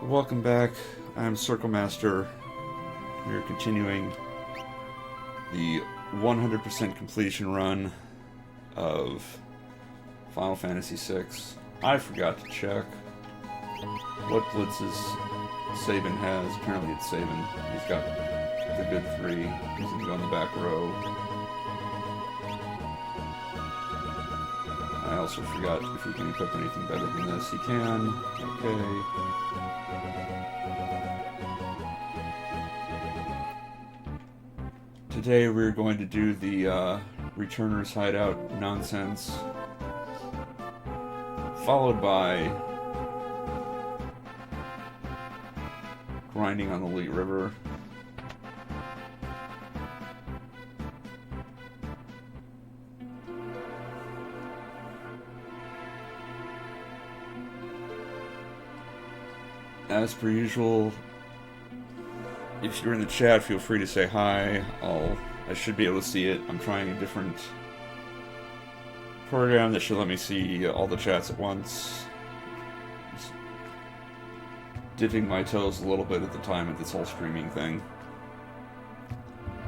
Welcome back. I'm Circle Master. We are continuing the 100% completion run of Final Fantasy VI. I forgot to check what blitzes Sabin has. Apparently it's Sabin. He's got the good 3. He's going to go in the back row. I also forgot if he can equip anything better than this. He can. Okay. Today we're going to do the Returner's Hideout nonsense, followed by grinding on the Lete River. As per usual, if you're in the chat, feel free to say hi. I should be able to see it. I'm trying a different program that should let me see all the chats at once. Just dipping my toes a little bit at the time at this whole streaming thing.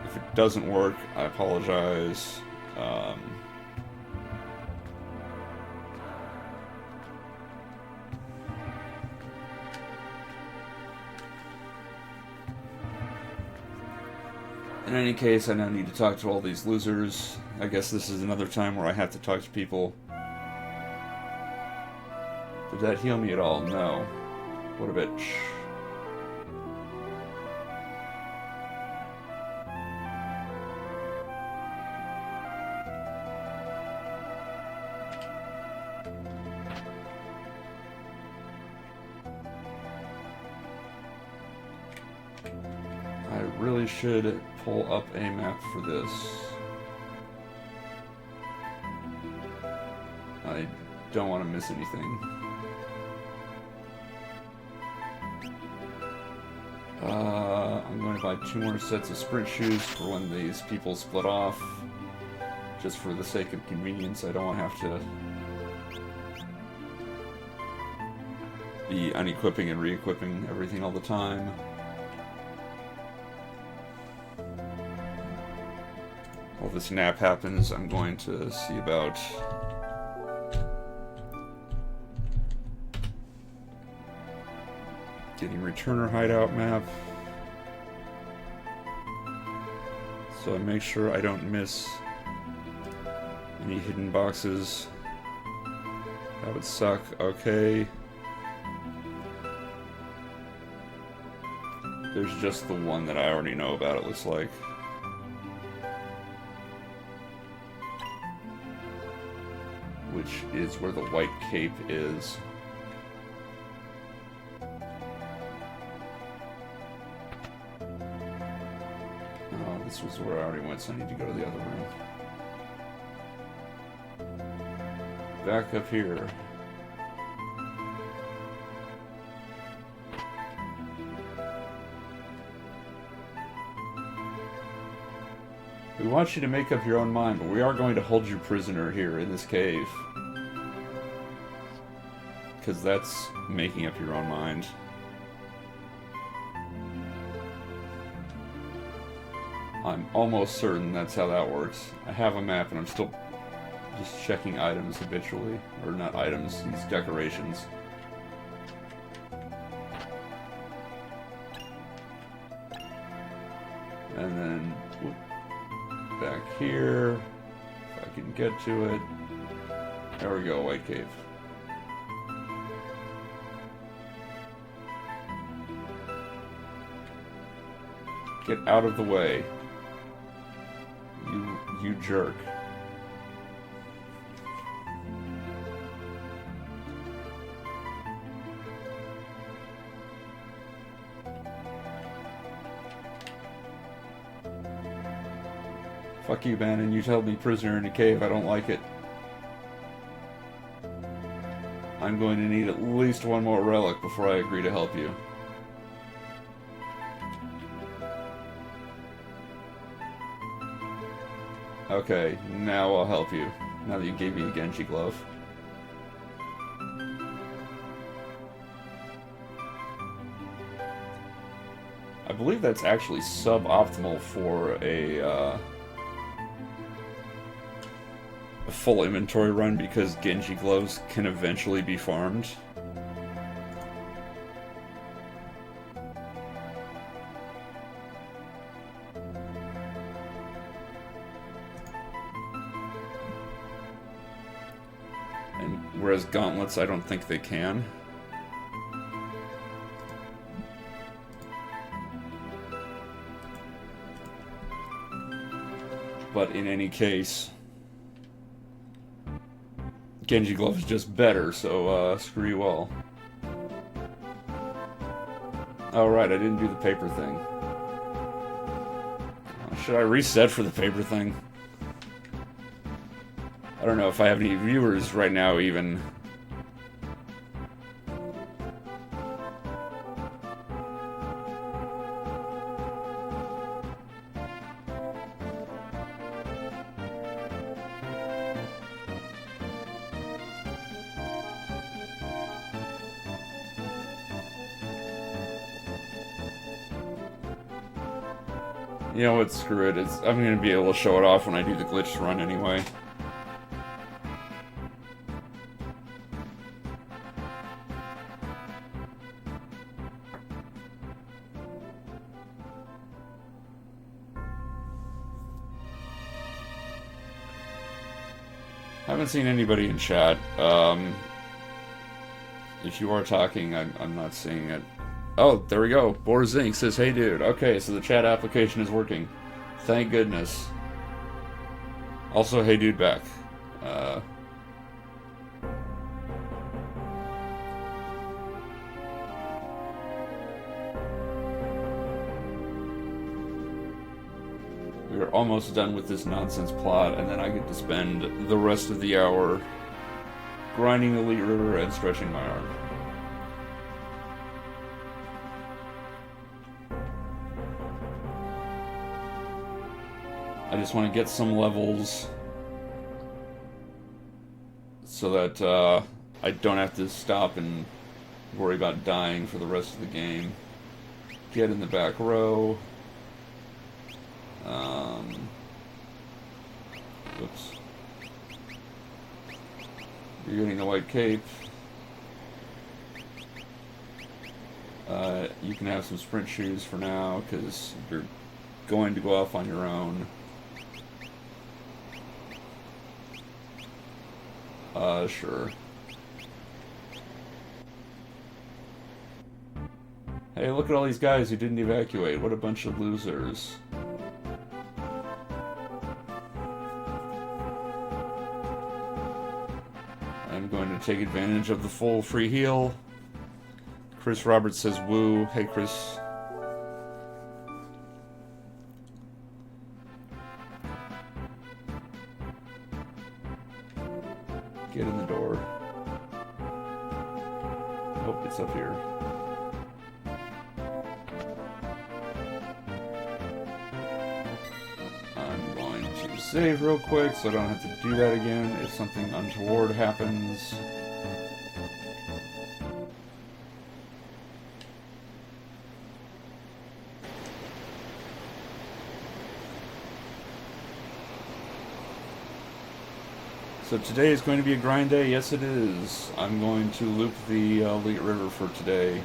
If it doesn't work, I apologize. In any case, I now need to talk to all these losers. I guess this is another time where I have to talk to people. Did that heal me at all? No. What a bitch. I really should pull up a map for this. I don't want to miss anything. I'm going to buy 2 more sets of sprint shoes for when these people split off. Just for the sake of convenience, I don't want to have to be unequipping and re-equipping everything all the time. While this nap happens, I'm going to see about getting Returner Hideout map, so I make sure I don't miss any hidden boxes. That would suck. Okay. There's just the one that I already know about, it looks like. Which is where the white cape is. Oh, this was where I already went, so I need to go to the other room. Back up here. We want you to make up your own mind, but we are going to hold you prisoner here in this cave. Because that's making up your own mind. I'm almost certain that's how that works. I have a map and I'm still just checking items habitually. Or not items, these decorations. And then whoop, back here, if I can get to it. There we go, White Cave. Get out of the way. You jerk. Fuck you, Bannon. You held me prisoner in a cave. I don't like it. I'm going to need at least one more relic before I agree to help you. Okay, now I'll help you. Now that you gave me a Genji glove. I believe that's actually suboptimal for a full inventory run because Genji gloves can eventually be farmed. And whereas gauntlets, I don't think they can. But in any case, Genji Glove is just better, so screw you all. Oh right, I didn't do the paper thing. Should I reset for the paper thing? I don't know if I have any viewers right now even. You know what, screw it. I'm going to be able to show it off when I do the glitched run anyway. Haven't seen anybody in chat. If you are talking, I'm not seeing it. Oh, there we go. Borzink says, hey dude. Okay, so the chat application is working. Thank goodness. Also, hey dude back. We are almost done with this nonsense plot, and then I get to spend the rest of the hour grinding Elite River and stretching my arm. I just want to get some levels so that I don't have to stop and worry about dying for the rest of the game. Get in the back row. Oops. You're getting the white cape. You can have some sprint shoes for now because you're going to go off on your own. Sure. Hey, look at all these guys who didn't evacuate. What a bunch of losers. I'm going to take advantage of the full free heal. Chris Roberts says woo. Hey, Chris. Get in the door. Oh, it's up here. I'm going to save real quick so I don't have to do that again if something untoward happens. So today is going to be a grind day. Yes, it is. I'm going to loop the Lete River for today.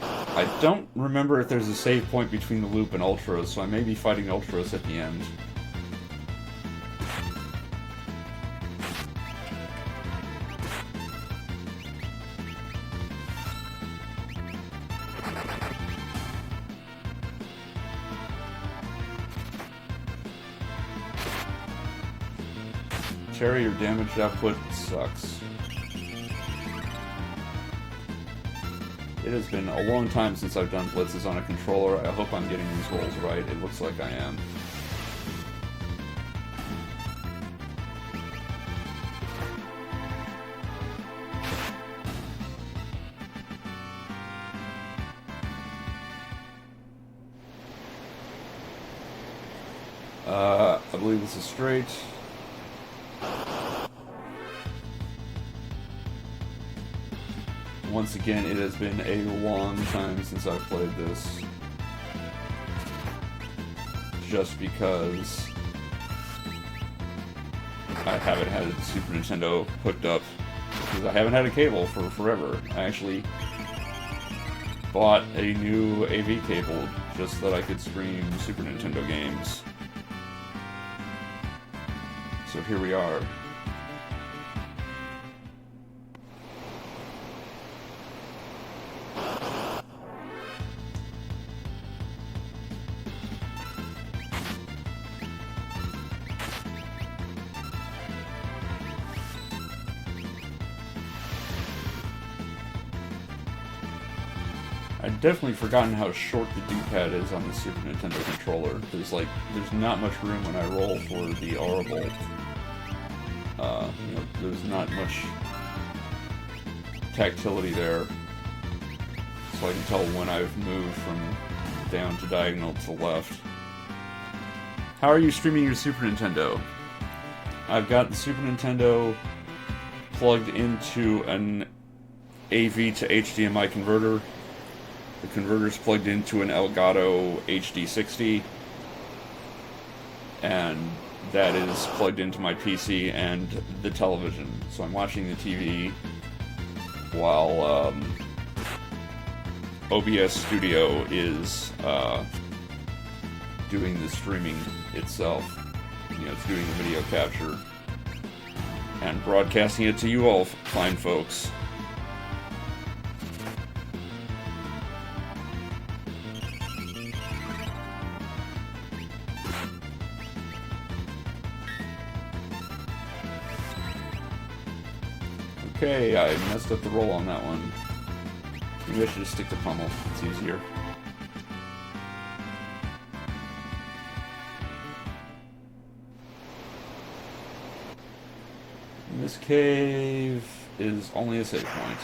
I don't remember if there's a save point between the loop and Ultros, so I may be fighting Ultros at the end. Cherry, your damage output sucks. It has been a long time since I've done blitzes on a controller. I hope I'm getting these rolls right. It looks like I am. I believe this is straight. once again, it has been a long time since I've played this. Just because I haven't had the Super Nintendo hooked up. Because I haven't had a cable for forever. I actually bought a new AV cable just so that I could stream Super Nintendo games. So here we are. I've definitely forgotten how short the D-pad is on the Super Nintendo controller. There's not much room when I roll for the R bolt. There's not much tactility there, so I can tell when I've moved from down to diagonal to left. How are you streaming your Super Nintendo? I've got the Super Nintendo plugged into an AV to HDMI converter. The converter's plugged into an Elgato HD60, and that is plugged into my PC and the television. So I'm watching the TV while OBS Studio is doing the streaming itself. It's doing the video capture and broadcasting it to you all fine folks. Okay, I messed up the roll on that one. Maybe I should just stick to pummel. It's easier. This cave is only a save point.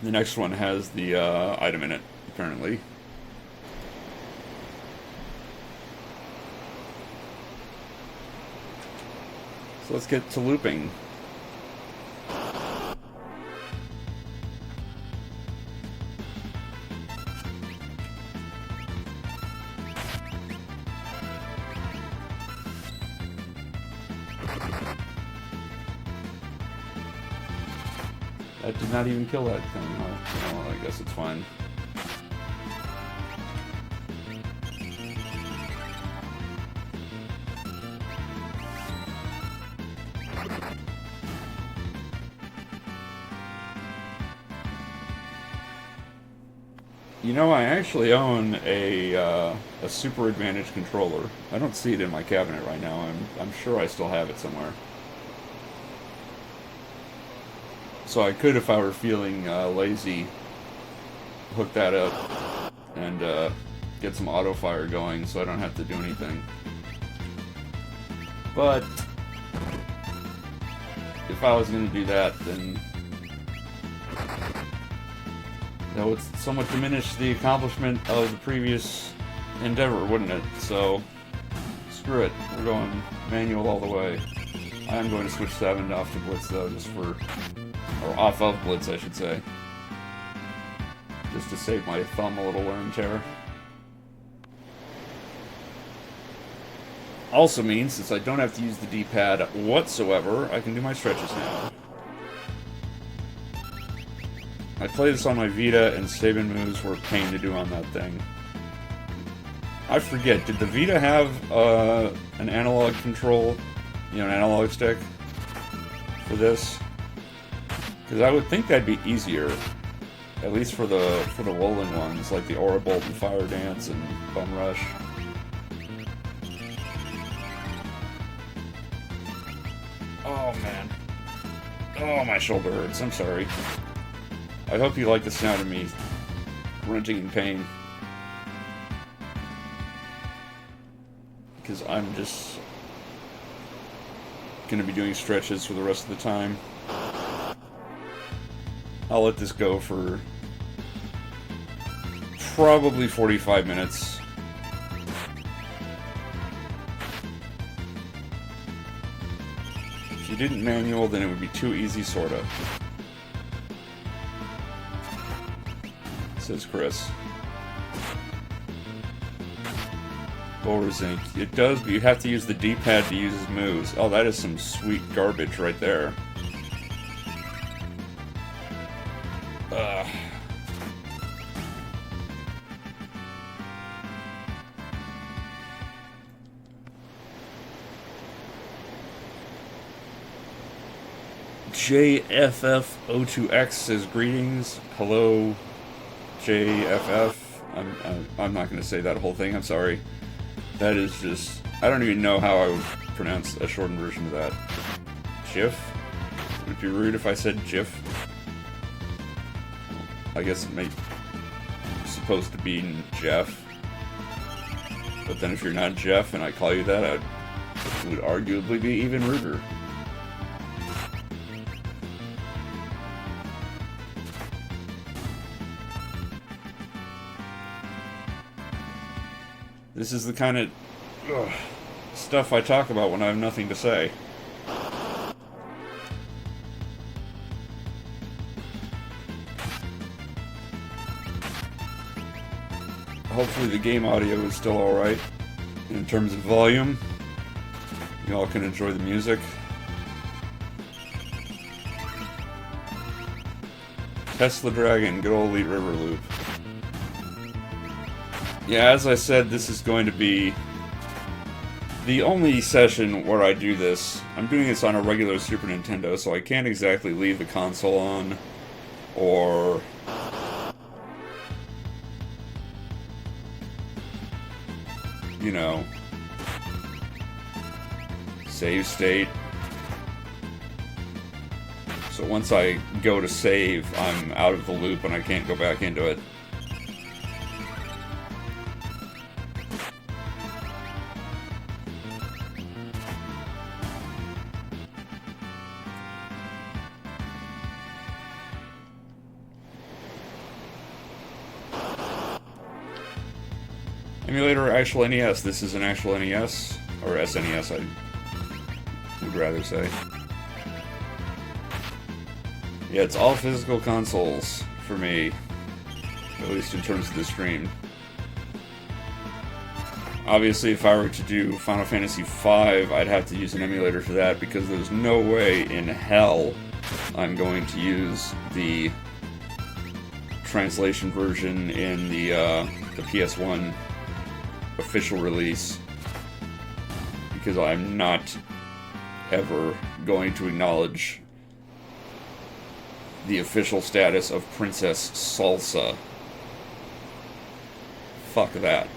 The next one has the item in it, apparently. So let's get to looping. That did not even kill that thing. Oh, I guess it's fine. I actually own a Super Advantage controller. I don't see it in my cabinet right now. I'm sure I still have it somewhere. So I could, if I were feeling lazy, hook that up and get some auto fire going so I don't have to do anything. But if I was going to do that, then that would somewhat diminish the accomplishment of the previous endeavor, wouldn't it? So, screw it. We're going manual all the way. I am going to switch 7 off to Blitz, though, or off of Blitz, I should say. Just to save my thumb a little wear and tear. Also means, since I don't have to use the D-pad whatsoever, I can do my stretches now. I played this on my Vita, and Saban moves were a pain to do on that thing. I forget, did the Vita have an analog control, an analog stick for this? Because I would think that'd be easier, at least for the rolling ones, like the Aura Bolt and Fire Dance and Bum Rush. Oh man. Oh, my shoulder hurts, I'm sorry. I hope you like the sound of me grunting in pain. Because I'm just going to be doing stretches for the rest of the time. I'll let this go for probably 45 minutes. If you didn't manual, then it would be too easy, sorta. Says Chris. Zinc. It does, but you have to use the D-pad to use his moves. Oh, that is some sweet garbage right there. JFF02X says greetings. Hello, JFF. I'm not going to say that whole thing. I'm sorry. That is just... I don't even know how I would pronounce a shortened version of that. Jif? Would it be rude if I said Jif? I guess it may... supposed to be Jeff. But then if you're not Jeff and I call you that, it would arguably be even ruder. This is the kind of stuff I talk about when I have nothing to say. Hopefully the game audio is still alright. In terms of volume, you all can enjoy the music. Tesla Dragon, good old Lete River Loop. Yeah, as I said, this is going to be the only session where I do this. I'm doing this on a regular Super Nintendo, so I can't exactly leave the console on, or... you know... save state. So once I go to save, I'm out of the loop and I can't go back into it. Emulator actual NES. This is an actual NES, or SNES, I would rather say. Yeah, it's all physical consoles for me, at least in terms of the stream. Obviously, if I were to do Final Fantasy V, I'd have to use an emulator for that, because there's no way in hell I'm going to use the translation version in the PS1 official release, because I'm not ever going to acknowledge the official status of Princess Salsa. Fuck that.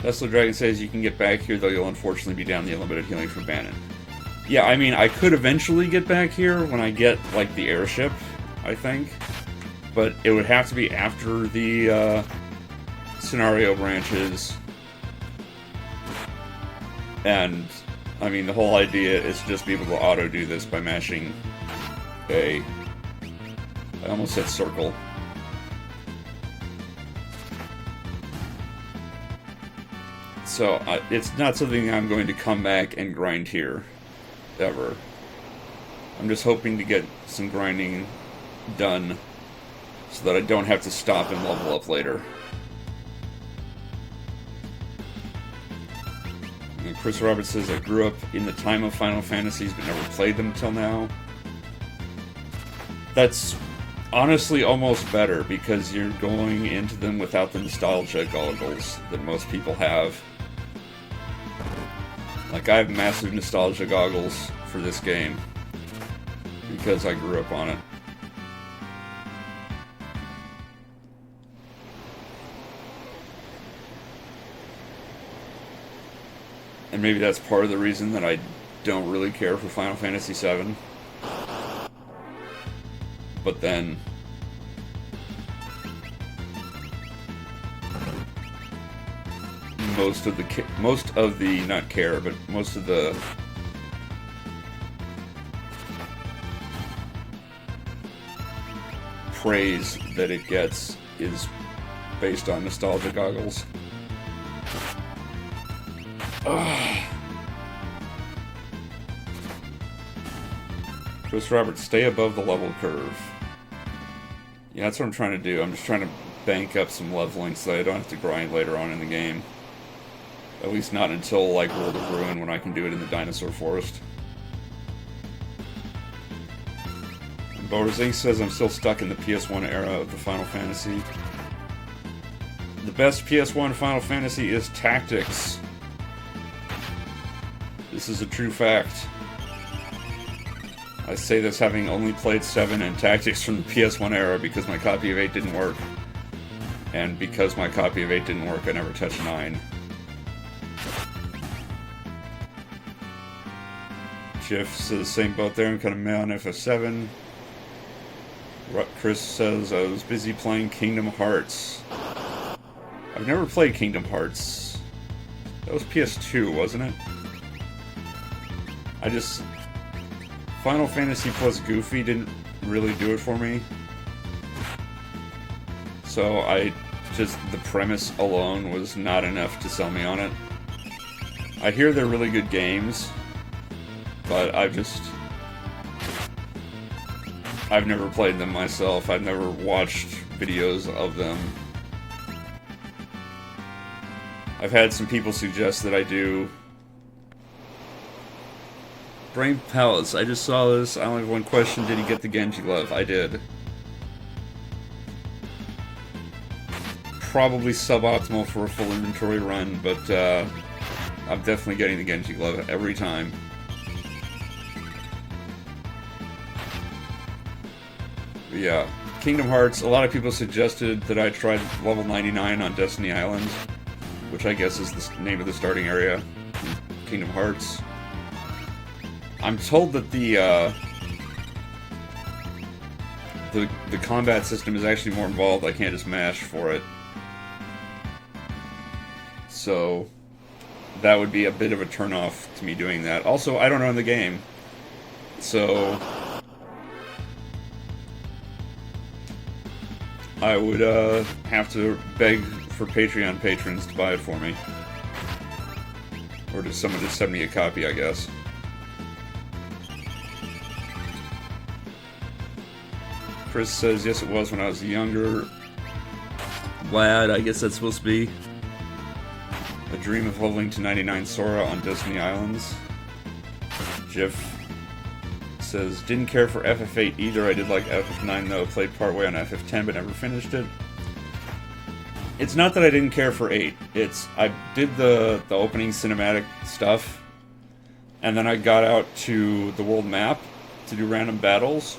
Tesla Dragon says you can get back here, though you'll unfortunately be down the unlimited healing from Bannon. Yeah, I mean, I could eventually get back here when I get, like, the airship, I think. But it would have to be after the scenario branches. And, I mean, the whole idea is to just be able to auto-do this by mashing A. I almost said circle. So, it's not something I'm going to come back and grind here, ever. I'm just hoping to get some grinding done so that I don't have to stop and level up later. And Chris Roberts says, I grew up in the time of Final Fantasies but never played them till now. That's honestly almost better, because you're going into them without the nostalgia goggles that most people have. Like, I have massive nostalgia goggles for this game, because I grew up on it. And maybe that's part of the reason that I don't really care for Final Fantasy VII. But then... most of the not care, but most of the praise that it gets is based on nostalgia goggles. Ugh. Chris Roberts, stay above the level curve. Yeah, that's what I'm trying to do. I'm just trying to bank up some leveling so I don't have to grind later on in the game. At least not until, like, World of Ruin, when I can do it in the Dinosaur Forest. And Borzing says I'm still stuck in the PS1 era of the Final Fantasy. The best PS1 Final Fantasy is Tactics. This is a true fact. I say this having only played 7 and Tactics from the PS1 era because my copy of 8 didn't work. And because my copy of 8 didn't work, I never touched 9. Jeff says, same boat there, I'm kind of meh on FF7. Chris says, I was busy playing Kingdom Hearts. I've never played Kingdom Hearts. That was PS2, wasn't it? Final Fantasy plus Goofy didn't really do it for me. So the premise alone was not enough to sell me on it. I hear they're really good games, but I've never played them myself. I've never watched videos of them. I've had some people suggest that I do. Brain Palace, I just saw this. I only have one question. Did he get the Genji Glove? I did. Probably suboptimal for a full inventory run, but I'm definitely getting the Genji Glove every time. But yeah, Kingdom Hearts, a lot of people suggested that I tried level 99 on Destiny Island, which I guess is the name of the starting area in Kingdom Hearts. I'm told that the combat system is actually more involved. I can't just mash for it. So that would be a bit of a turnoff to me doing that. Also, I don't own the game, so I would have to beg for Patreon patrons to buy it for me. Or does someone just send me a copy, I guess. Chris says, yes, it was when I was younger. Lad, I guess that's supposed to be a dream of leveling to 99 Sora on Destiny Islands. Jeff says, didn't care for FF8 either. I did like FF9 though. Played partway on FF10 but never finished it. It's not that I didn't care for 8. I did the opening cinematic stuff, and then I got out to the world map to do random battles,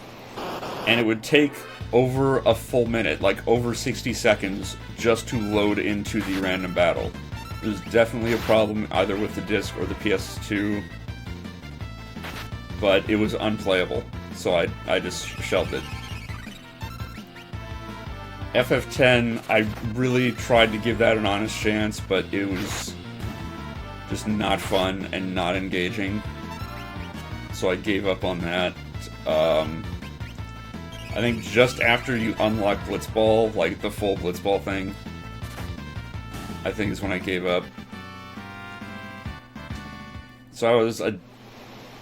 and it would take over a full minute, like over 60 seconds, just to load into the random battle. It was definitely a problem either with the disc or the PS2, but it was unplayable, so I just shelved it. FF10, I really tried to give that an honest chance, but it was just not fun and not engaging, so I gave up on that. I think just after you unlock Blitzball, like the full Blitzball thing, I think is when I gave up. So I was a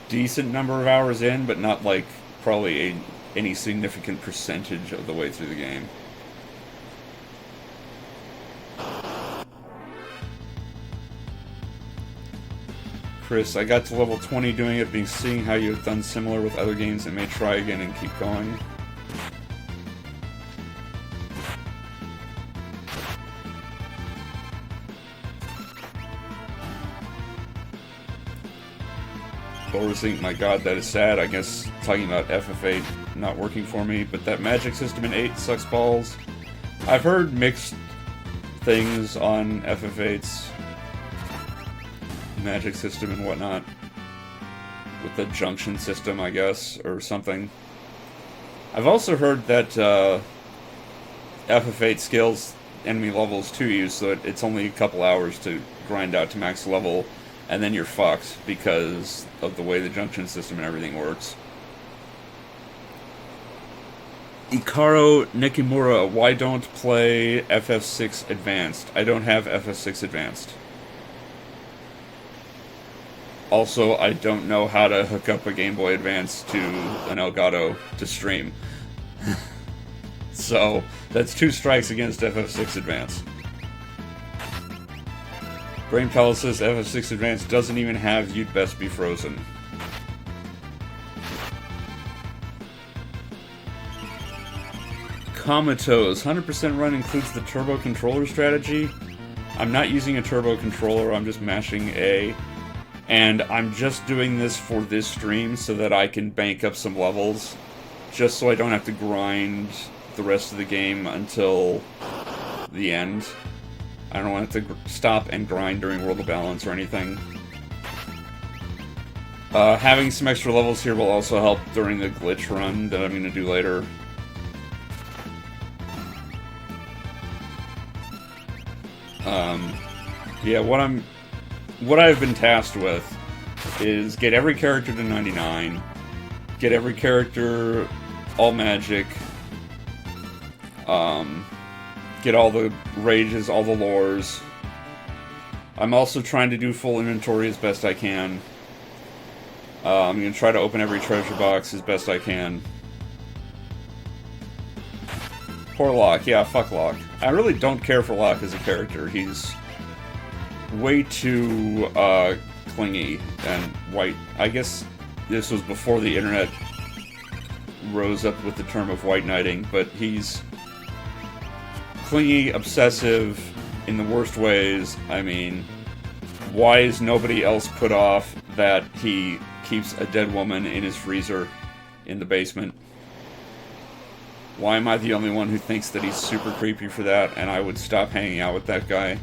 decent number of hours in, but not like probably any significant percentage of the way through the game. Chris, I got to level 20 doing it, being seeing how you have done similar with other games and may try again and keep going. Overseeing, my god, that is sad. I guess talking about FF8 not working for me, but that magic system in 8 sucks balls. I've heard mixed things on FF8's magic system and whatnot, with the junction system, I guess, or something. I've also heard that FF8 scales enemy levels to you, so it's only a couple hours to grind out to max level, and then you're fucked because of the way the junction system and everything works. Ikaro Nekimura, why don't play FF6 Advanced? I don't have FF6 Advanced. Also, I don't know how to hook up a Game Boy Advance to an Elgato to stream. So, that's 2 strikes against FF6 Advance. Brain Palace says FF6 Advance doesn't even have You'd Best Be Frozen. Comatose. 100% run includes the turbo controller strategy. I'm not using a turbo controller, I'm just mashing A. And I'm just doing this for this stream so that I can bank up some levels. Just so I don't have to grind the rest of the game until the end. I don't want to stop and grind during World of Balance or anything. Having some extra levels here will also help during the glitch run that I'm going to do later. Yeah, what I've been tasked with is get every character to 99, get every character all magic, get all the rages, all the lores. I'm also trying to do full inventory as best I can. I'm going to try to open every treasure box as best I can. Poor Locke. Yeah, fuck Locke. I really don't care for Locke as a character. He's way too clingy and white. I guess this was before the internet rose up with the term of white knighting, but he's clingy, obsessive, in the worst ways. I mean, why is nobody else put off that he keeps a dead woman in his freezer in the basement? Why am I the only one who thinks that he's super creepy for that, and I would stop hanging out with that guy?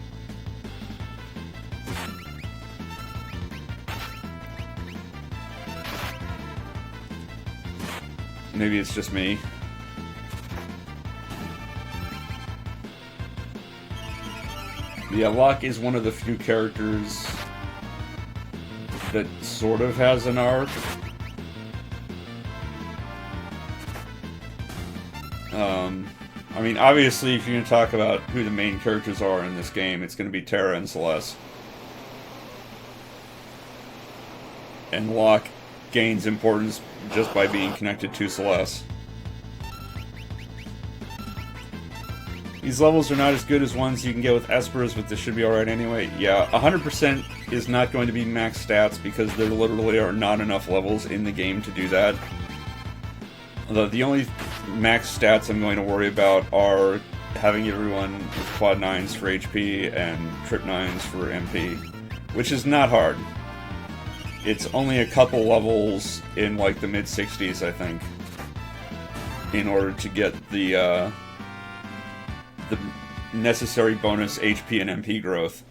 Maybe it's just me. Yeah, Locke is one of the few characters that sort of has an arc. I mean, obviously, if you're going to talk about who the main characters are in this game, it's going to be Terra and Celeste. And Locke gains importance just by being connected to Celeste. These levels are not as good as ones you can get with Espers, but this should be alright anyway. Yeah, 100% is not going to be max stats because there literally are not enough levels in the game to do that. The only max stats I'm going to worry about are having everyone with quad 9s for HP and trip 9s for MP, which is not hard. It's only a couple levels in like the mid-60s, I think, in order to get the necessary bonus HP and MP growth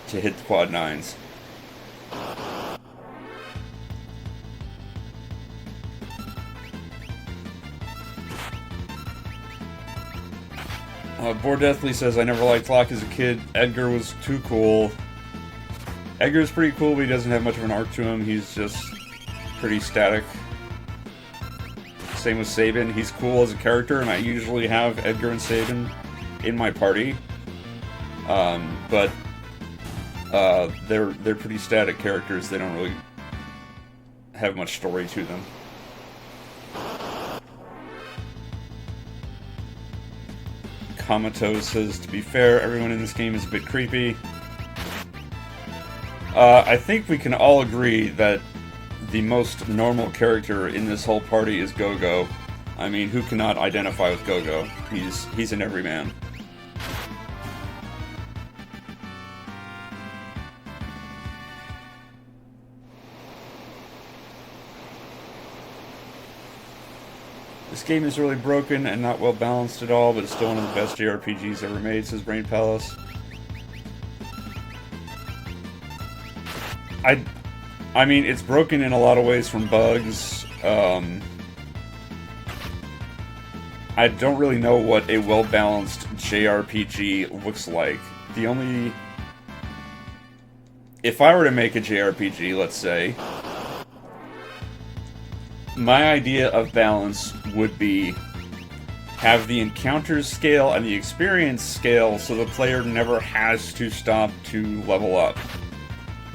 to hit the quad 9s. Boar Deathly says, I never liked Locke as a kid. Edgar was too cool. Edgar's pretty cool, but he doesn't have much of an arc to him. He's just pretty static. Same with Sabin. He's cool as a character, and I usually have Edgar and Sabin in my party. But they're pretty static characters. They don't really have much story to them. Comatose says, to be fair, everyone in this game is a bit creepy. I think we can all agree that the most normal character in this whole party is Go-Go. I mean, who cannot identify with Go-Go? He's an everyman. This game is really broken and not well balanced at all, but it's still one of the best JRPGs ever made, says Brain Palace. I mean, it's broken in a lot of ways from bugs. I don't really know what a well-balanced JRPG looks like. The only... If I were to make a JRPG, let's say, my idea of balance would be have the encounters scale and the experience scale so the player never has to stop to level up.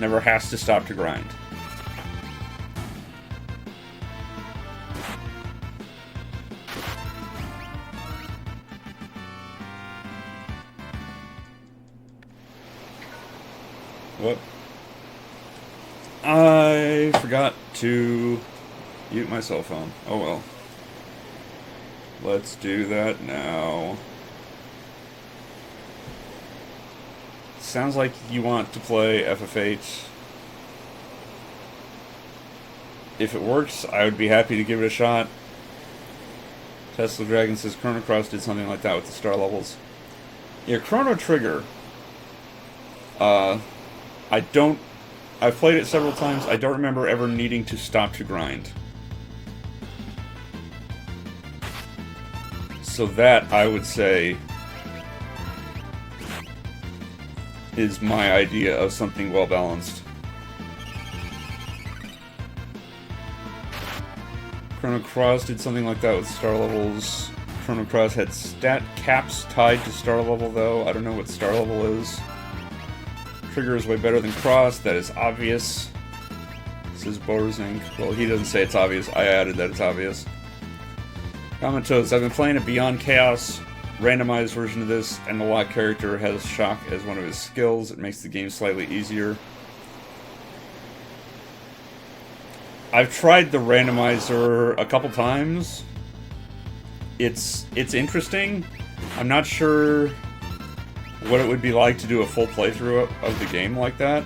never has to stop to grind. What? I forgot to mute my cell phone. Oh well. Let's do that now. Sounds like you want to play FF8. If it works, I would be happy to give it a shot. Tesla Dragon says Chrono Cross did something like that with the star levels. Yeah, Chrono Trigger. I've played it several times. I don't remember ever needing to stop to grind. So that, I would say, is my idea of something well-balanced. Chrono Cross did something like that with star levels. Chrono Cross had stat caps tied to star level, though. I don't know what star level is. Trigger is way better than Cross, that is obvious. Says Borzink. Well, he doesn't say it's obvious. I added that it's obvious. Commentos, I've been playing a Beyond Chaos randomized version of this, and the lock character has shock as one of his skills. It makes the game slightly easier. I've tried the randomizer a couple times. It's interesting. I'm not sure what it would be like to do a full playthrough of the game like that.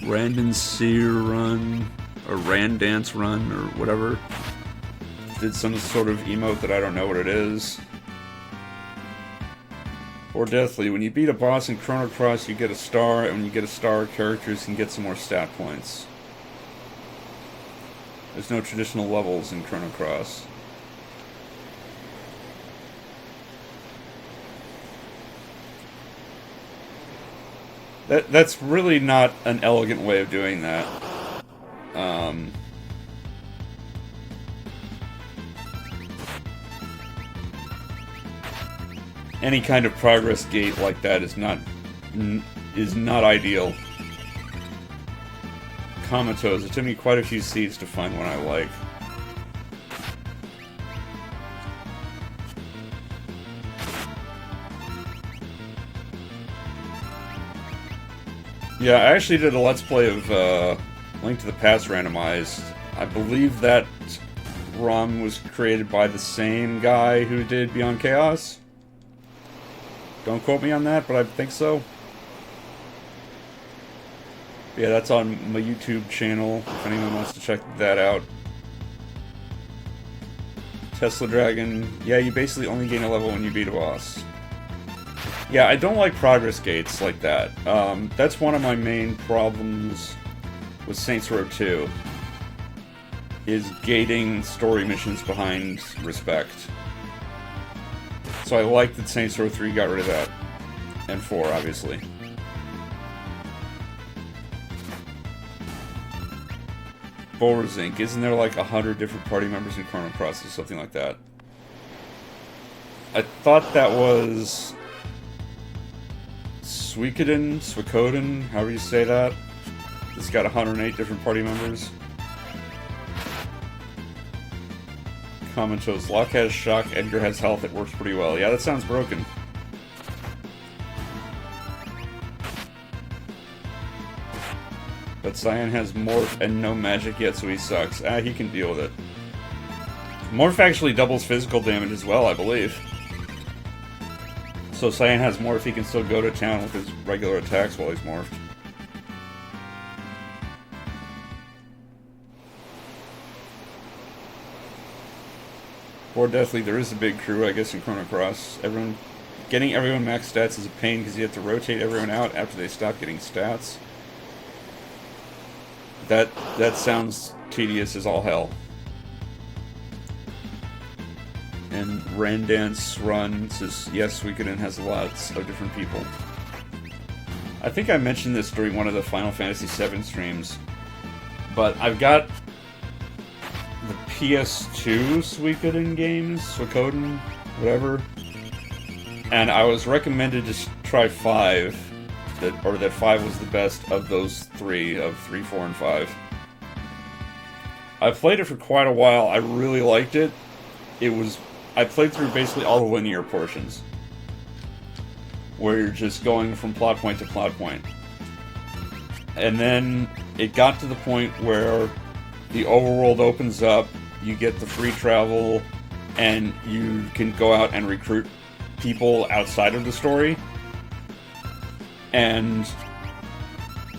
Random Seer Run, or Randance Run, or whatever. Did some sort of emote that I don't know what it is. Or Deathly, when you beat a boss in Chrono Cross, you get a star, and when you get a star, characters can get some more stat points. There's no traditional levels in Chrono Cross. That's really not an elegant way of doing that. Any kind of progress gate like that is not ideal. Comatose. It took me quite a few seeds to find one I like. Yeah, I actually did a Let's Play of Link to the Past randomized. I believe that ROM was created by the same guy who did Beyond Chaos. Don't quote me on that, but I think so. Yeah, that's on my YouTube channel, if anyone wants to check that out. Tesla Dragon. Yeah, you basically only gain a level when you beat a boss. Yeah, I don't like progress gates like that. That's one of my main problems with Saints Row 2. Is gating story missions behind respect. So I like that Saints Row 3 got rid of that. And 4, obviously. Borzink. Isn't there like 100 different party members in Chrono Cross or something like that? I thought that was Suikoden, however you say that. It's got 108 different party members. Comment shows Locke has shock, Edgar has health, it works pretty well. Yeah, that sounds broken. But Cyan has Morph and no magic yet, so he sucks. He can deal with it. Morph actually doubles physical damage as well, I believe. So Cyan has Morph, he can still go to town with his regular attacks while he's morphed. For Deathly, there is a big crew, I guess, in Chrono Cross. Getting everyone max stats is a pain because you have to rotate everyone out after they stop getting stats. That sounds tedious as all hell. And Randance Run says, yes, Suikoden has lots of different people. I think I mentioned this during one of the Final Fantasy VII streams, but I've got the PS2 Suikoden games, Suikoden, whatever. And I was recommended to try 5, that 5 was the best of those 3, of 3, 4, and 5. I played it for quite a while. I really liked it. I played through basically all the linear portions, where you're just going from plot point to plot point. And then it got to the point where the overworld opens up, you get the free travel, and you can go out and recruit people outside of the story. And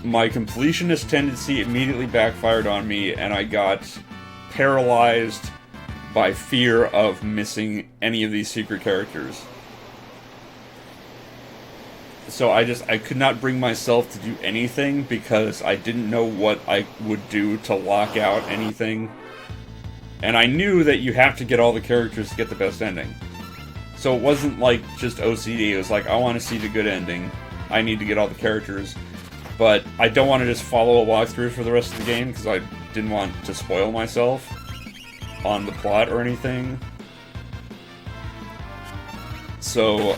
my completionist tendency immediately backfired on me, and I got paralyzed by fear of missing any of these secret characters. So I could not bring myself to do anything because I didn't know what I would do to lock out anything. And I knew that you have to get all the characters to get the best ending. So it wasn't like just OCD, it was like, I want to see the good ending. I need to get all the characters. But I don't want to just follow a walkthrough for the rest of the game because I didn't want to spoil myself on the plot or anything. So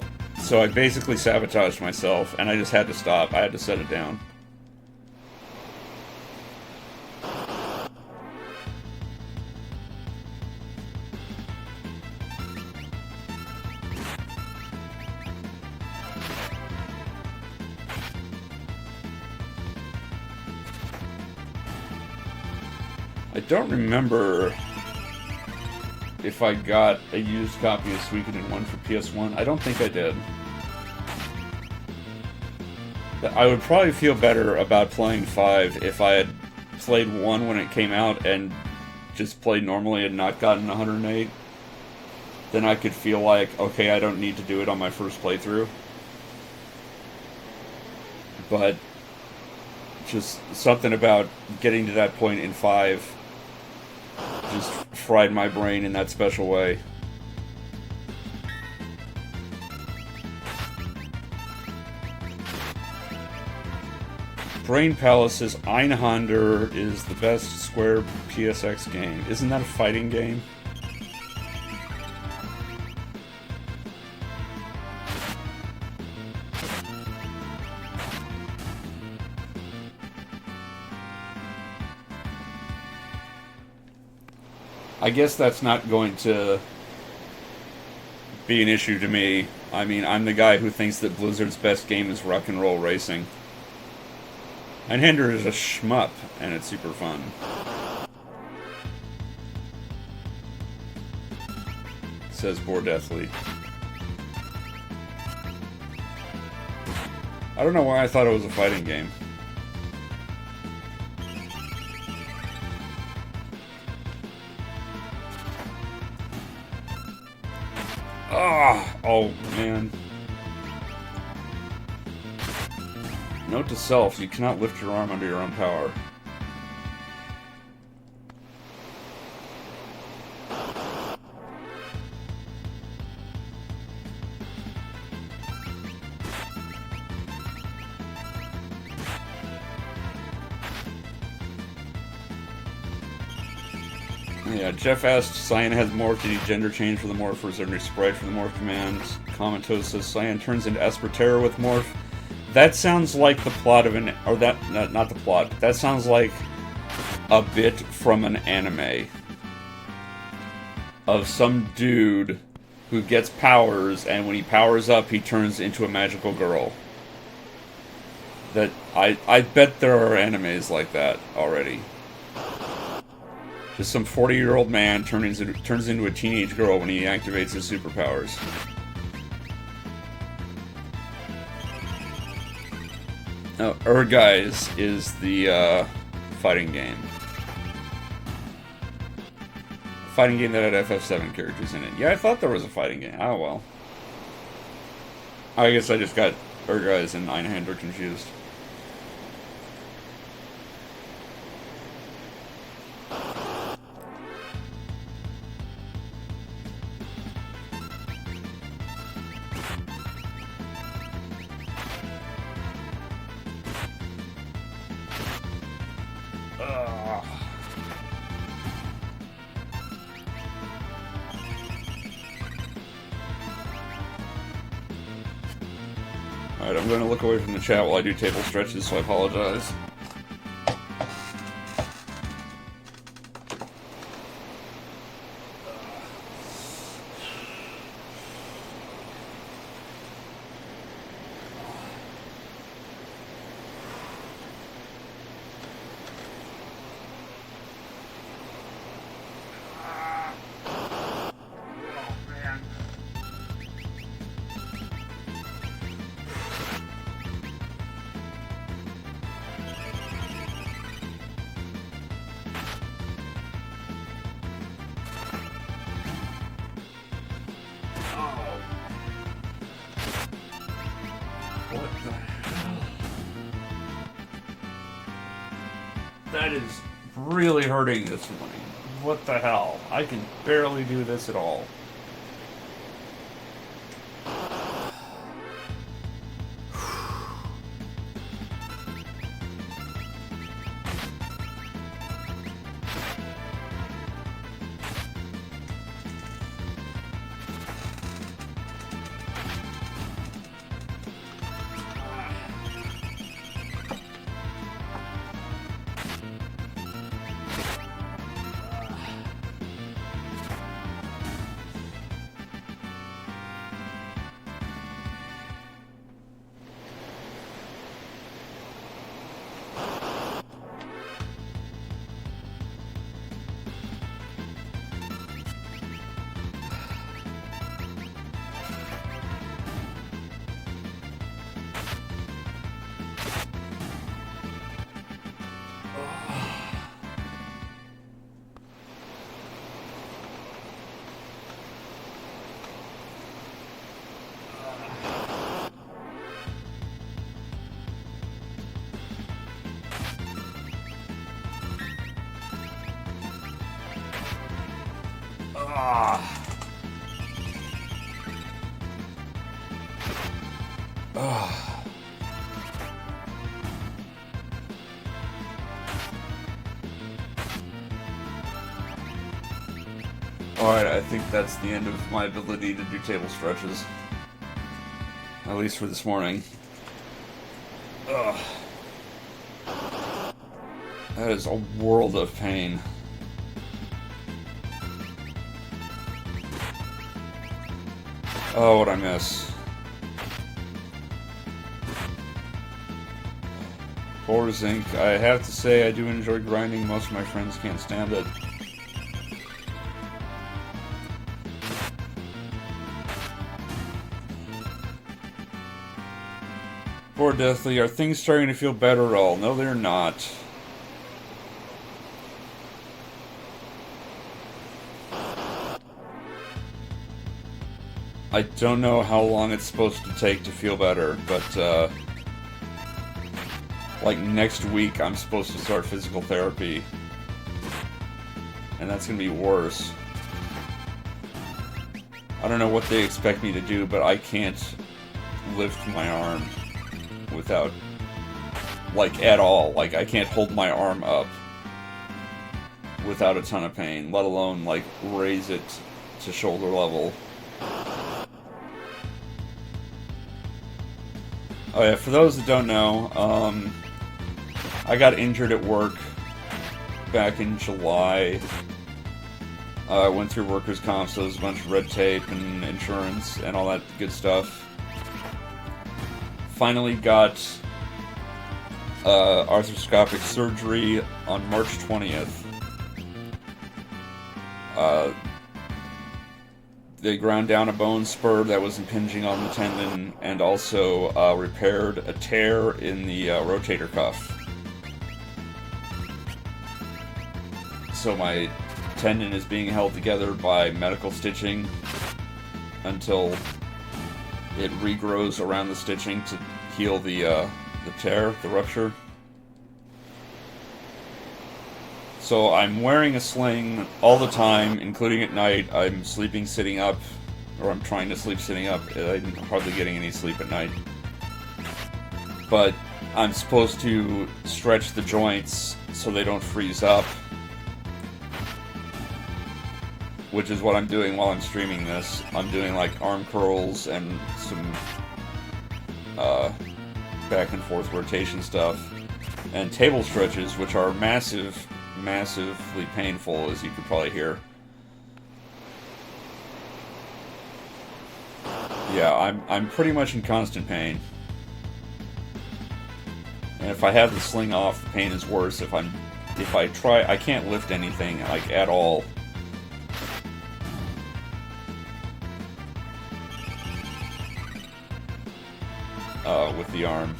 I basically sabotaged myself, and I just had to stop. I had to set it down. I don't remember if I got a used copy of Suikoden 1 for PS1. I don't think I did. I would probably feel better about playing 5 if I had played 1 when it came out and just played normally and not gotten 108. Then I could feel like, okay, I don't need to do it on my first playthrough. But just something about getting to that point in 5 just fried my brain in that special way. Brain Palace says Einhander is the best Square PSX game. Isn't that a fighting game? I guess that's not going to be an issue to me. I mean, I'm the guy who thinks that Blizzard's best game is Rock and Roll Racing. Einhander is a shmup, and it's super fun. Says Bordeathly. I don't know why I thought it was a fighting game. Oh, man. Note to self, you cannot lift your arm under your own power. Yeah, Jeff asked, Cyan has morphed, did he gender change for the morph, or is there a new sprite for the morph commands? Commentos says, Cyan turns into Esper Terror with morph. That sounds like the plot of an, or that, not the plot, but that sounds like a bit from an anime. Of some dude who gets powers, and when he powers up, he turns into a magical girl. That, I bet there are animes like that already. Just some 40-year-old man turns into a teenage girl when he activates his superpowers. Urguys is the fighting game. Fighting game that had FF7 characters in it. Yeah, I thought there was a fighting game. Oh well. I guess I just got Urguys and Einhander confused. Alright, I'm going to look away from the chat while I do table stretches, so I apologize. That is really hurting this morning. What the hell? I can barely do this at all. Alright, I think that's the end of my ability to do table stretches. At least for this morning. Ugh. That is a world of pain. Oh, what'd I miss? Poor Zinc. I have to say I do enjoy grinding. Most of my friends can't stand it. Poor Deathly, are things starting to feel better at all? No, they're not. I don't know how long it's supposed to take to feel better, but, like, next week I'm supposed to start physical therapy. And that's gonna be worse. I don't know what they expect me to do, but I can't lift my arm without, like, at all. Like, I can't hold my arm up without a ton of pain, let alone, like, raise it to shoulder level. Oh yeah, for those that don't know, I got injured at work back in July. I went through workers' comp, so there's a bunch of red tape and insurance and all that good stuff. Finally got arthroscopic surgery on March 20th. They ground down a bone spur that was impinging on the tendon and also repaired a tear in the rotator cuff. So my tendon is being held together by medical stitching until it regrows around the stitching to heal the tear, the rupture. So I'm wearing a sling all the time, including at night. I'm sleeping sitting up, or I'm trying to sleep sitting up. I'm hardly getting any sleep at night. But I'm supposed to stretch the joints so they don't freeze up, which is what I'm doing while I'm streaming this. I'm doing like arm curls and some back and forth rotation stuff, and table stretches, which are massively painful, as you could probably hear. Yeah, I'm pretty much in constant pain. And if I have the sling off, the pain is worse. If I try, I can't lift anything, like, at all. With the arm.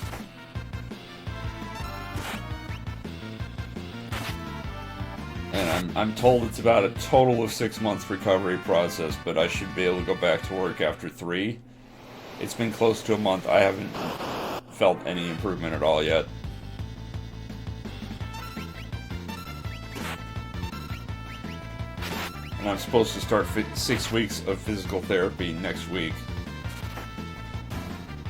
And I'm told it's about a total of 6 months recovery process, but I should be able to go back to work after 3. It's been close to a month. I haven't felt any improvement at all yet. And I'm supposed to start 6 weeks of physical therapy next week,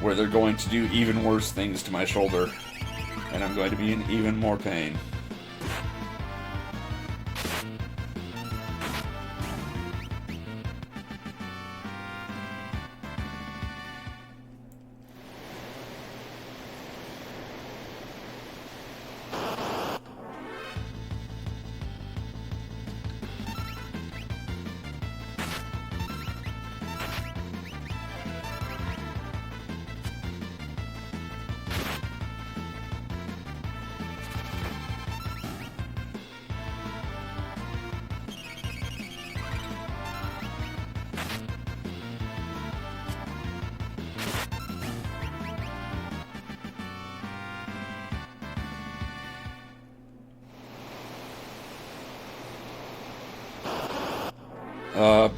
where they're going to do even worse things to my shoulder, and I'm going to be in even more pain.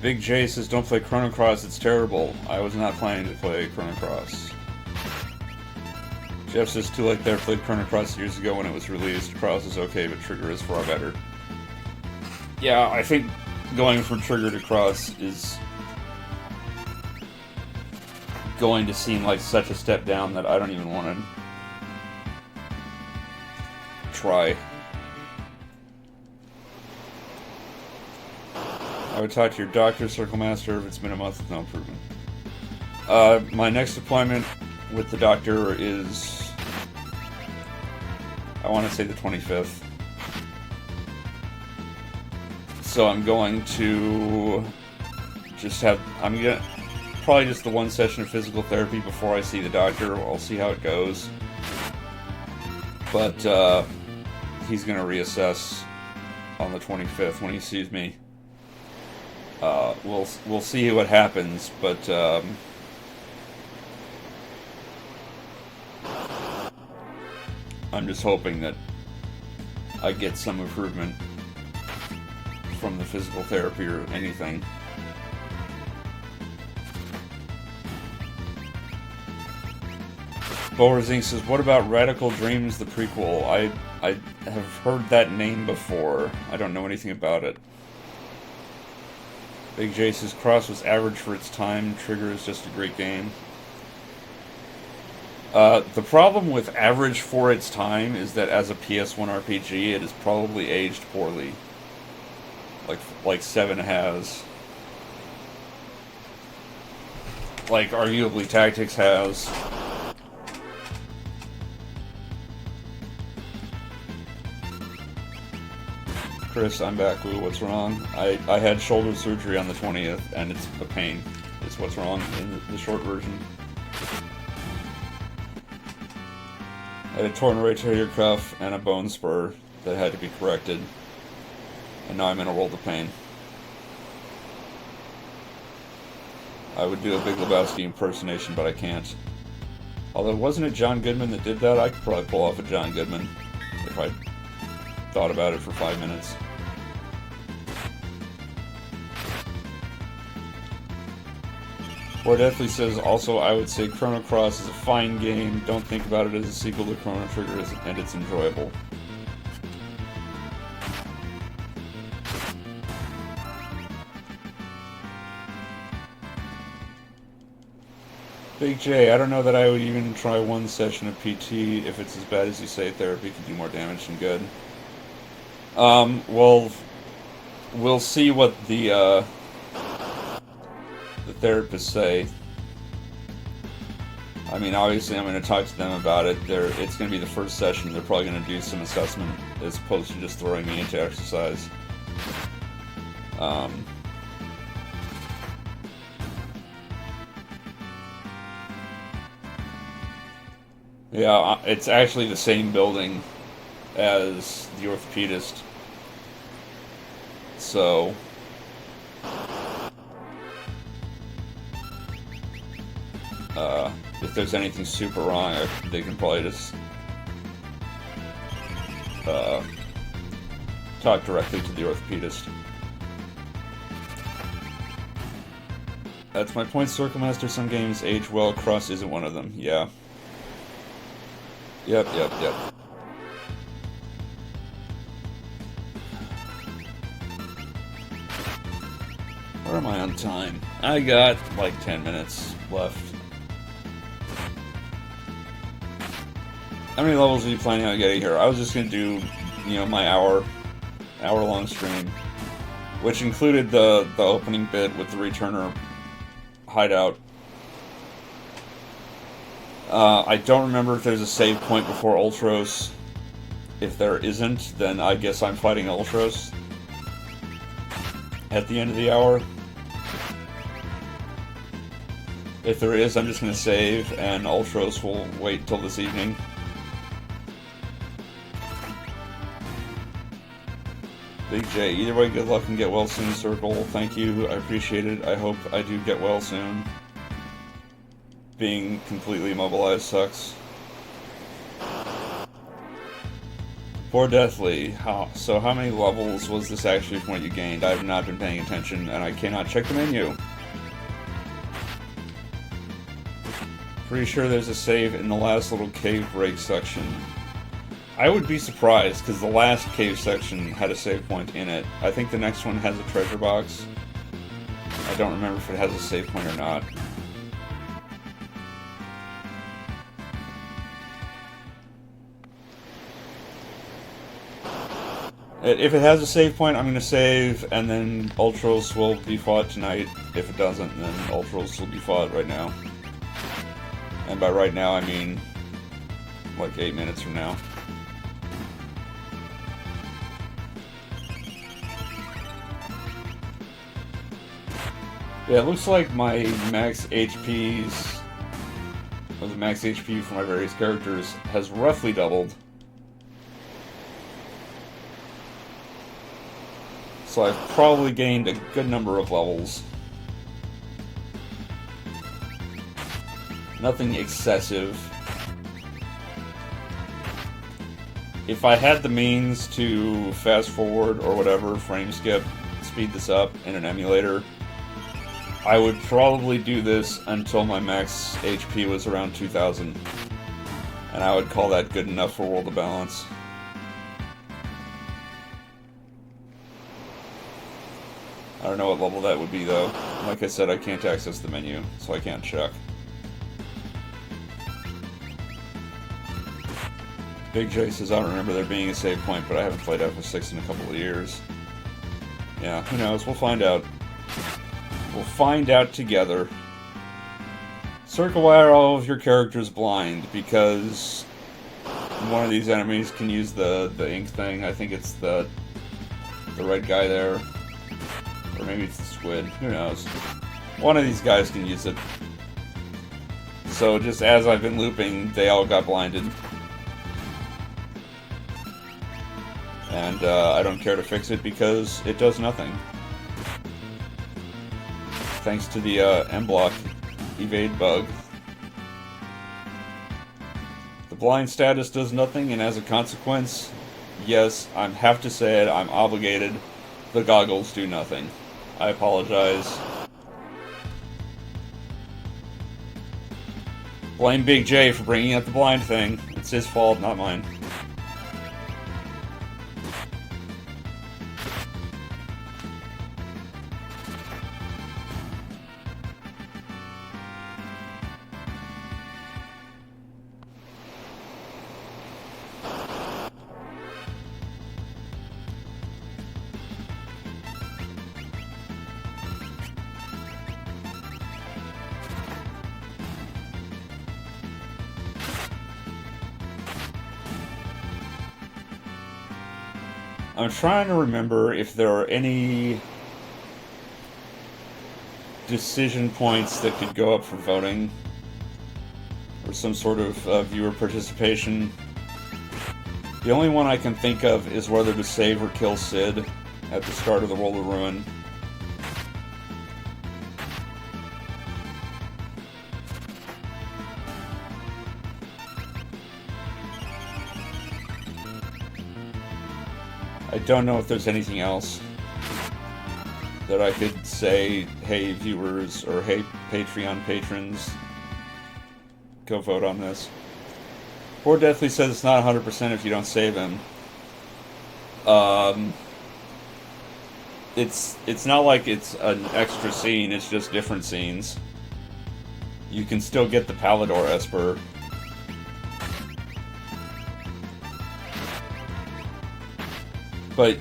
Big J says, don't play Chrono Cross, it's terrible. I was not planning to play Chrono Cross. Jeff says, too late there, played Chrono Cross years ago when it was released. Cross is okay, but Trigger is far better. Yeah, I think going from Trigger to Cross is going to seem like such a step down that I don't even want to try. I would talk to your doctor, Circle Master, if it's been a month with no improvement. My next appointment with the doctor is, I want to say the 25th. So I'm going to just have, probably just the one session of physical therapy before I see the doctor. I'll see how it goes. But he's going to reassess on the 25th when he sees me. We'll see what happens, but I'm just hoping that I get some improvement from the physical therapy or anything. Borazing says, what about Radical Dreams, the prequel? I have heard that name before. I don't know anything about it. Big J says, Cross was average for its time. Trigger is just a great game. The problem with average for its time is that as a PS1 RPG, it is probably aged poorly. Like 7 has. Like, arguably Tactics has. Chris, I'm back. Ooh, what's wrong? I had shoulder surgery on the 20th, and it's a pain. It's what's wrong in the short version. I had a torn rotator cuff and a bone spur that had to be corrected. And now I'm in a world of pain. I would do a Big Lebowski impersonation, but I can't. Although, wasn't it John Goodman that did that? I could probably pull off a John Goodman if I thought about it for 5 minutes. Or Deathly says, also, I would say Chrono Cross is a fine game. Don't think about it as a sequel to Chrono Trigger, and it's enjoyable. Big J, I don't know that I would even try one session of PT if it's as bad as you say. Therapy can do more damage than good. Well, we'll see what the therapists say. I mean, obviously, I'm going to talk to them about it. It's going to be the first session. They're probably going to do some assessment as opposed to just throwing me into exercise. Yeah, it's actually the same building as the orthopedist. So, if there's anything super wrong, they can probably just talk directly to the orthopedist. That's my point, Circle Master. Some games age well. Cross isn't one of them. Yeah. Yep. Where am I on time? I got like 10 minutes left. How many levels are you planning on getting here? I was just gonna do, my hour-long stream, which included the opening bit with the returner hideout. I don't remember if there's a save point before Ultros. If there isn't, then I guess I'm fighting Ultros at the end of the hour. If there is, I'm just going to save, and Ultros will wait till this evening. Big J, either way, good luck and get well soon, Circle. Thank you, I appreciate it. I hope I do get well soon. Being completely immobilized sucks. Poor Deathly. So how many levels was this actually from what you gained? I have not been paying attention, and I cannot check the menu. Pretty sure there's a save in the last little cave break section. I would be surprised, because the last cave section had a save point in it. I think the next one has a treasure box. I don't remember if it has a save point or not. If it has a save point, I'm going to save, and then Ultros will be fought tonight. If it doesn't, then Ultros will be fought right now. And by right now, I mean like 8 minutes from now. Yeah, it looks like my max HPs, or the max HP for my various characters, has roughly doubled. So I've probably gained a good number of levels. Nothing excessive. If I had the means to fast forward or whatever, frame skip, speed this up in an emulator, I would probably do this until my max HP was around 2000. And I would call that good enough for World of Balance. I don't know what level that would be, though. Like I said, I can't access the menu, so I can't check. Big J says, I don't remember there being a save point, but I haven't played FF6 in a couple of years. Yeah, who knows? We'll find out. We'll find out together. Circle, why are all of your characters blind? Because one of these enemies can use the ink thing. I think it's the red guy there. Or maybe it's the squid. Who knows? One of these guys can use it. So just as I've been looping, they all got blinded. And I don't care to fix it because it does nothing. Thanks to the M-block evade bug. The blind status does nothing, and as a consequence, yes, I have to say it, I'm obligated. The goggles do nothing. I apologize. Blame Big J for bringing up the blind thing. It's his fault, not mine. I'm trying to remember if there are any decision points that could go up for voting, or some sort of viewer participation. The only one I can think of is whether to save or kill Sid at the start of the World of Ruin. I don't know if there's anything else that I could say, hey viewers, or hey Patreon patrons, go vote on this. Poor Deathly says it's not 100% if you don't save him. It's not like it's an extra scene, it's just different scenes. You can still get the Palador Esper. But,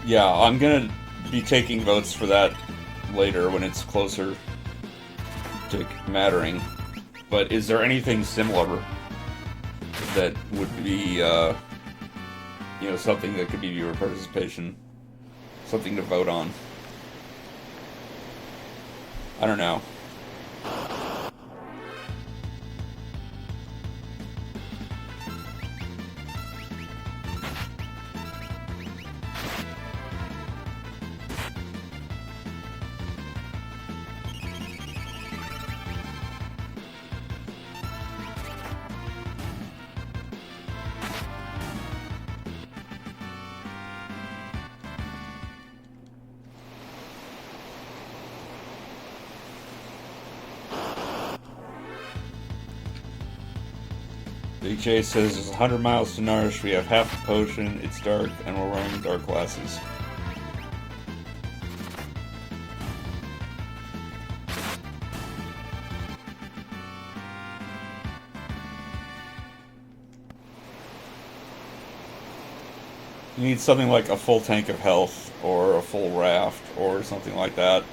yeah, I'm gonna be taking votes for that later when it's closer to mattering. But is there anything similar that would be, you know, something that could be viewer participation? Something to vote on? I don't know. Big J says it's 100 miles to Nourish, we have half a potion, it's dark, and we're wearing dark glasses. You need something like a full tank of health, or a full raft, or something like that.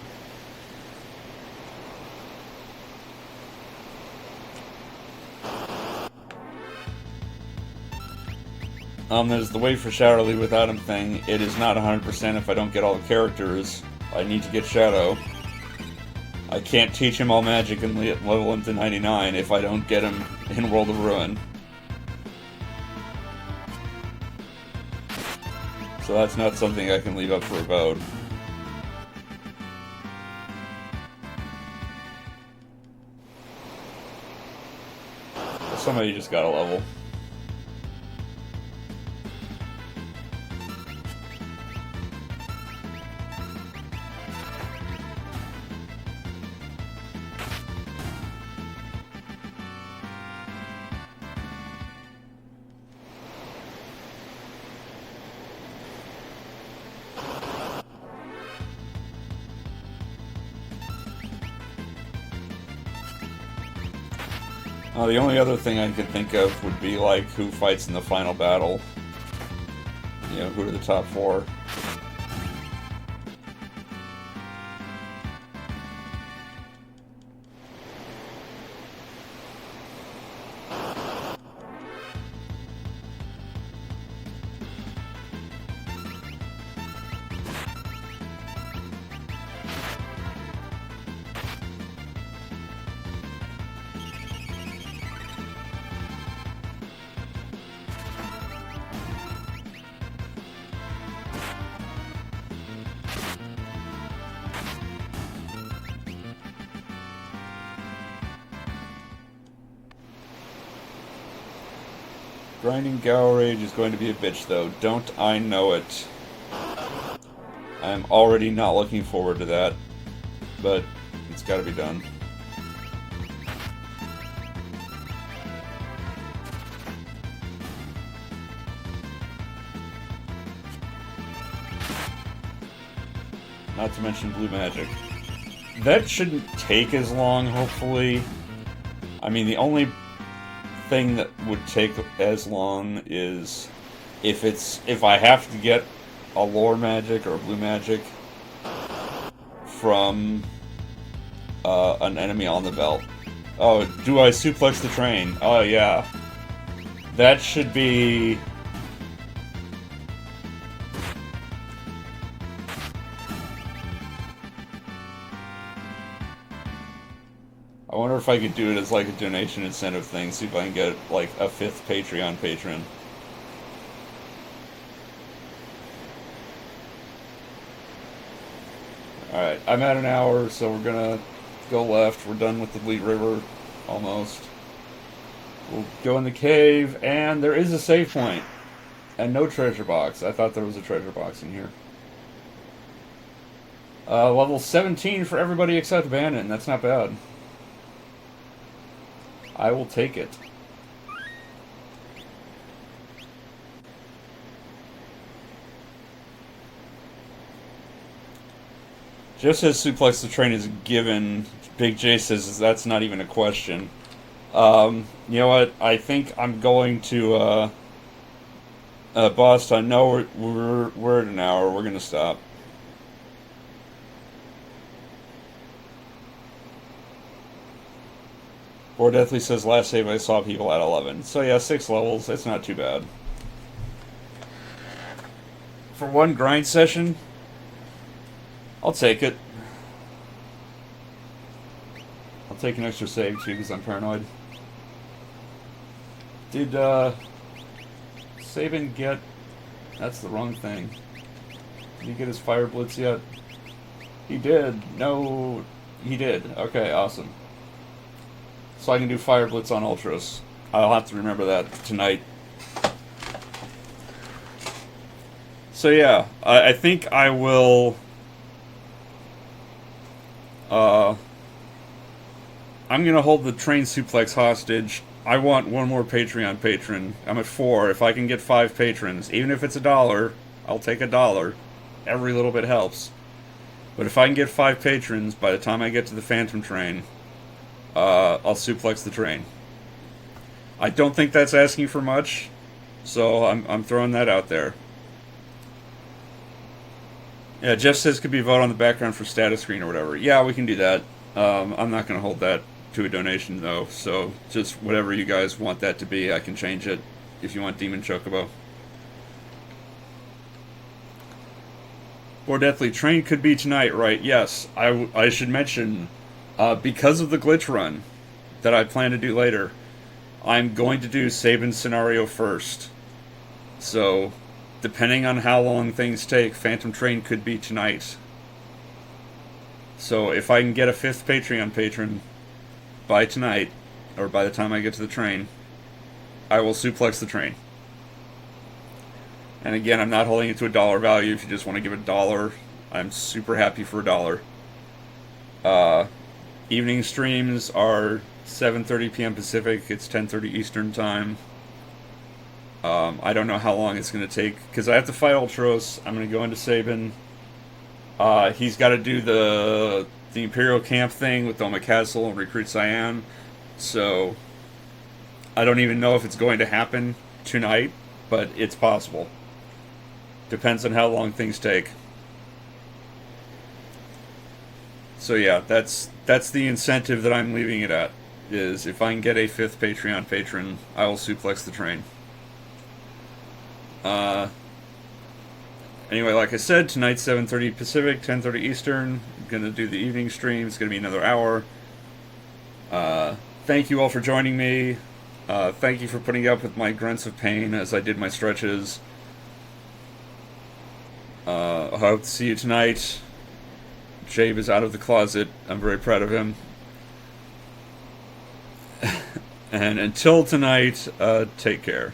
There's the wait for Shadowly without him thing. It is not 100% if I don't get all the characters. I need to get Shadow. I can't teach him all magic and level him to 99 if I don't get him in World of Ruin. So that's not something I can leave up for a vote. Somebody just got a level. The only other thing I could think of would be like who fights in the final battle. You know, who are the top 4. Grinding Gao Rage is going to be a bitch, though. Don't I know it? I'm already not looking forward to that, but it's gotta be done. Not to mention blue magic. That shouldn't take as long, hopefully. I mean, the only thing that would take as long is if I have to get a lore magic or blue magic from an enemy on the belt. Oh, do I suplex the train? Oh yeah. That should be I wonder if I could do it as like a donation incentive thing, see if I can get like a 5th Patreon patron. Alright, I'm at an hour, so we're gonna go left. We're done with the Lete River, almost. We'll go in the cave, and there is a save point. And no treasure box. I thought there was a treasure box in here. Level 17 for everybody except Bandit. That's not bad. I will take it. Jeff says suplex the train is a given. Big J says that's not even a question. You know what? I think I'm going to Boston. No, we're at an hour. We're gonna stop. Or Deathly says last save I saw people at 11. So yeah, 6 levels. It's not too bad. For one grind session, I'll take it. I'll take an extra save too because I'm paranoid. Did Saban get... That's the wrong thing. Did he get his Fire Blitz yet? He did. No, he did. Okay, awesome. So I can do Fire Blitz on Ultras. I'll have to remember that tonight. So yeah, I think I will... I'm going to hold the train suplex hostage. I want one more Patreon patron. I'm at 4. If I can get 5 patrons, even if it's $1, I'll take $1. Every little bit helps. But if I can get 5 patrons by the time I get to the Phantom Train, I'll suplex the train. I don't think that's asking for much, so I'm throwing that out there. Yeah, Jeff says could be vote on the background for status screen or whatever. Yeah, we can do that. I'm not going to hold that to a donation though, so just whatever you guys want that to be, I can change it if you want Demon Chocobo. Or Deathly, train could be tonight, right? Yes, I should mention, because of the glitch run that I plan to do later, I'm going to do Saban's scenario first. So, depending on how long things take, Phantom Train could be tonight. So, if I can get a 5th Patreon patron by tonight, or by the time I get to the train, I will suplex the train. And again, I'm not holding it to $1 value. If you just want to give $1, I'm super happy for $1. Evening streams are 7:30 p.m. Pacific. It's 10:30 Eastern time. I don't know how long it's going to take, because I have to fight Ultros. I'm going to go into Saban. He's got to do the Imperial Camp thing with Doma Castle and recruit Cyan. So, I don't even know if it's going to happen tonight, but it's possible. Depends on how long things take. So yeah, that's the incentive that I'm leaving it at, is if I can get a 5th Patreon patron, I will suplex the train. Anyway, like I said, tonight 7:30 Pacific, 10:30 Eastern. I'm going to do the evening stream. It's going to be another hour. Thank you all for joining me. Thank you for putting up with my grunts of pain as I did my stretches. I hope to see you tonight. Jabe is out of the closet. I'm very proud of him. And until tonight, take care.